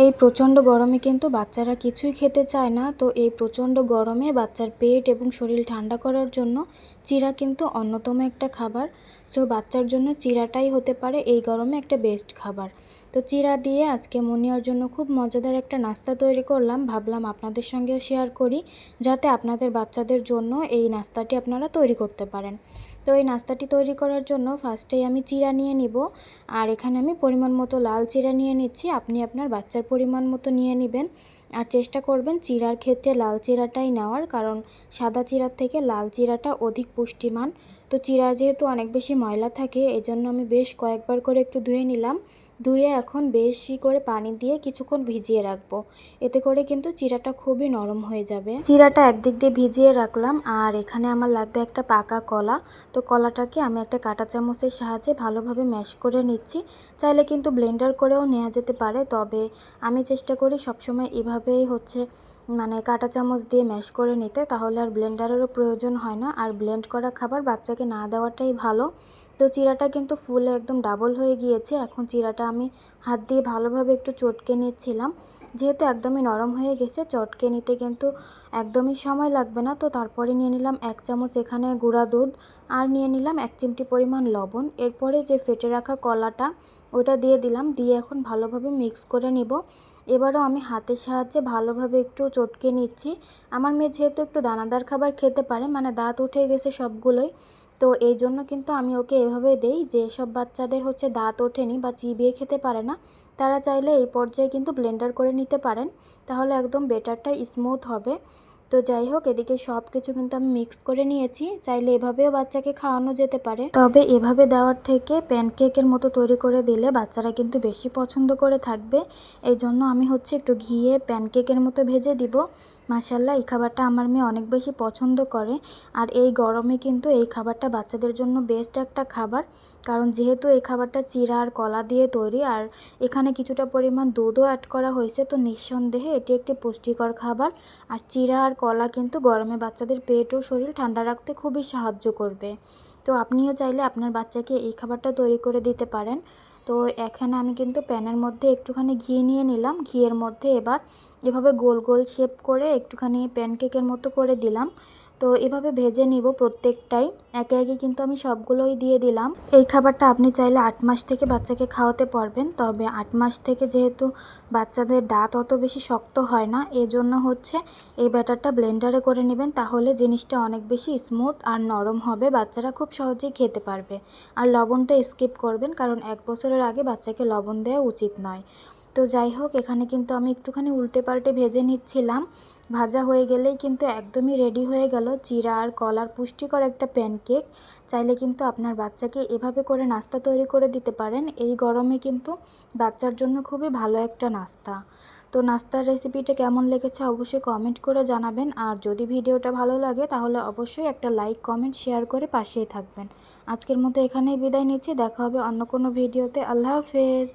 এই প্রচণ্ড গরমে কিন্তু বাচ্চারা কিছুই খেতে চায় না। তো এই প্রচণ্ড গরমে বাচ্চার পেট এবং শরীর ঠান্ডা করার জন্য চিড়া কিন্তু অন্যতম একটা খাবার। সো বাচ্চার জন্য চিড়াটাই হতে পারে এই গরমে একটা বেস্ট খাবার। তো চিড়া দিয়ে আজকে মুনিয়ার জন্য খুব মজাদার একটা নাস্তা তৈরি করলাম, ভাবলাম আপনাদের সঙ্গেও শেয়ার করি, যাতে আপনাদের বাচ্চাদের জন্য এই নাস্তাটি আপনারা তৈরি করতে পারেন। তো এই নাস্তাটি তৈরি করার জন্য ফার্স্টেই আমি চিড়া নিয়ে নিব, আর এখানে আমি পরিমাণ মতো লাল চিড়া নিয়ে নিচ্ছি। আপনি আপনার বাচ্চার পরিমাণ মতো নিয়ে নেবেন, আর চেষ্টা করবেন চিড়ার ক্ষেত্রে লাল চিড়াটাই নেওয়ার, কারণ সাদা চিড়ার থেকে লাল চিড়াটা অধিক পুষ্টিমান। তো চিড়া যেহেতু অনেক বেশি ময়লা থাকে, এজন্য আমি বেশ কয়েকবার করে একটু ধুয়ে নিলাম। ধুয়ে এখন বেশি করে পানি দিয়ে কিছুক্ষণ ভিজিয়ে রাখবো। এতে করে কিন্তু চিড়াটা খুবই নরম হয়ে যাবে। চিড়াটা একদিক দিয়ে ভিজিয়ে রাখলাম, আর এখানে আমার লাগবে একটা পাকা কলা। তো কলাটাকে আমি একটা কাঁটা চামচের সাহায্যে ভালোভাবে ম্যাশ করে নিচ্ছি। চাইলে কিন্তু ব্লেন্ডার করেও নেওয়া যেতে পারে, তবে আমি চেষ্টা করি সবসময় এভাবেই কাঁটা চামচ দিয়ে ম্যাশ করে নিতে, তাহলে আর ব্লেন্ডারেরও প্রয়োজন হয় না। আর ব্লেন্ড করা খাবার বাচ্চাকে না দেওয়াটাই ভালো। তো চিড়াটা কিন্তু ফুলে একদম ডাবল হয়ে গিয়েছে। এখন চিড়াটা আমি হাত দিয়ে ভালোভাবে একটু চটকে নিচ্ছিলাম। যেহেতু একদমই নরম হয়ে গেছে, চটকে নিতে কিন্তু একদমই সময় লাগবে না। তো তারপরে নিয়ে নিলাম 1 চামচ এখানে গুঁড়া দুধ, আর নিয়ে নিলাম 1 চিমটি পরিমাণ লবণ। এরপরে যে ফেটে রাখা কলাটা ওটা দিয়ে দিলাম, দিয়ে এখন ভালোভাবে মিক্স করে নিব। এবারও আমি হাতের সাহায্যে ভালোভাবে একটু চটকে নিচ্ছি। আমার মেয়ে যেহেতু একটু দানাদার খাবার খেতে পারে, দাঁত উঠে গেছে সবগুলোই, তো এই জন্য কিন্তু আমি ওকে এভাবে দেই। যে সব বাচ্চাদের দাঁত ওঠেনি বা চিবিয়ে খেতে পারে না, তারা চাইলে এই পর্যায়ে কিন্তু ব্লেন্ডার করে নিতে পারেন, তাহলে একদম বেটারটা স্মুথ হবে। তো যাই হোক, এদিকে সব কিছু কিন্তু আমি মিক্স করে নিয়েছি। চাইলে এভাবেও বাচ্চাকে খাওয়ানো যেতে পারে, তবে এভাবে দেওয়ার থেকে প্যানকেকের মতো তৈরি করে দিলে বাচ্চারা কিন্তু বেশি পছন্দ করে থাকবে। এই জন্য আমি একটু ঘিয়ে প্যানকেকের মতো ভেজে দিব। মাশাল্লাহ, এই খাবারটা আমার মেয়ে অনেক বেশি পছন্দ করে। আর এই গরমে কিন্তু এই খাবারটা বাচ্চাদের জন্য বেস্ট একটা খাবার, কারণ যেহেতু এই খাবারটা চিড়া আর কলা দিয়ে তৈরি, আর এখানে কিছুটা পরিমাণ দুধও অ্যাড করা হয়েছে, তো নিঃসন্দেহে এটি একটি পুষ্টিকর খাবার। আর চিড়া আর কলা কিন্তু গরমে বাচ্চাদের পেট ও শরীর ঠান্ডা রাখতে খুবই সাহায্য করবে। তো আপনিও চাইলে আপনার বাচ্চাকে এই খাবারটা তৈরি করে দিতে পারেন। তো এখানে আমি কিন্তু প্যানের মধ্যে একটুখানি ঘি নিয়ে নিলাম। ঘিয়ের মধ্যে এবার এভাবে গোল গোল শেপ করে একটুখানি প্যানকেকের মতো করে দিলাম। তো এভাবে ভেজে নিব প্রত্যেকটাই, একে একে কিন্তু আমি সবগুলোই দিয়ে দিলাম। এই খাবারটা আপনি চাইলে 8 মাস থেকে বাচ্চাকে খাওয়াতে পারবেন, তবে 8 মাস থেকে যেহেতু বাচ্চাদের দাঁত অত বেশি শক্ত হয় না, এজন্য এই ব্যাটারটা ব্লেন্ডারে করে নেবেন, তাহলে জিনিসটা অনেক বেশি স্মুথ আর নরম হবে, বাচ্চারা খুব সহজেই খেতে পারবে। আর লবণটা স্কিপ করবেন, কারণ 1 বছরের আগে বাচ্চাকে লবণ দেওয়া উচিত নয়। তো যাই হোক, এখানে কিন্তু আমি একটুখানি উল্টে পাল্টে ভেজে নিচ্ছিলাম। ভাজা হয়ে গেলেই কিন্তু একদমই রেডি হয়ে গেল চিড়া আর কলার পুষ্টিকর একটা প্যানকেক। চাইলে কিন্তু আপনার বাচ্চাকে এভাবে করে নাস্তা তৈরি করে দিতে পারেন। এই গরমে কিন্তু বাচ্চার জন্য খুবই ভালো একটা নাস্তা। তো নাস্তার রেসিপিটা কেমন লেগেছে অবশ্যই কমেন্ট করে জানাবেন, আর যদি ভিডিওটা ভালো লাগে তাহলে অবশ্যই একটা লাইক কমেন্ট শেয়ার করে পাশেই থাকবেন। আজকের মতো এখানেই বিদায় নিচ্ছি, দেখা হবে অন্য কোনো ভিডিওতে। আল্লাহ হাফেজ।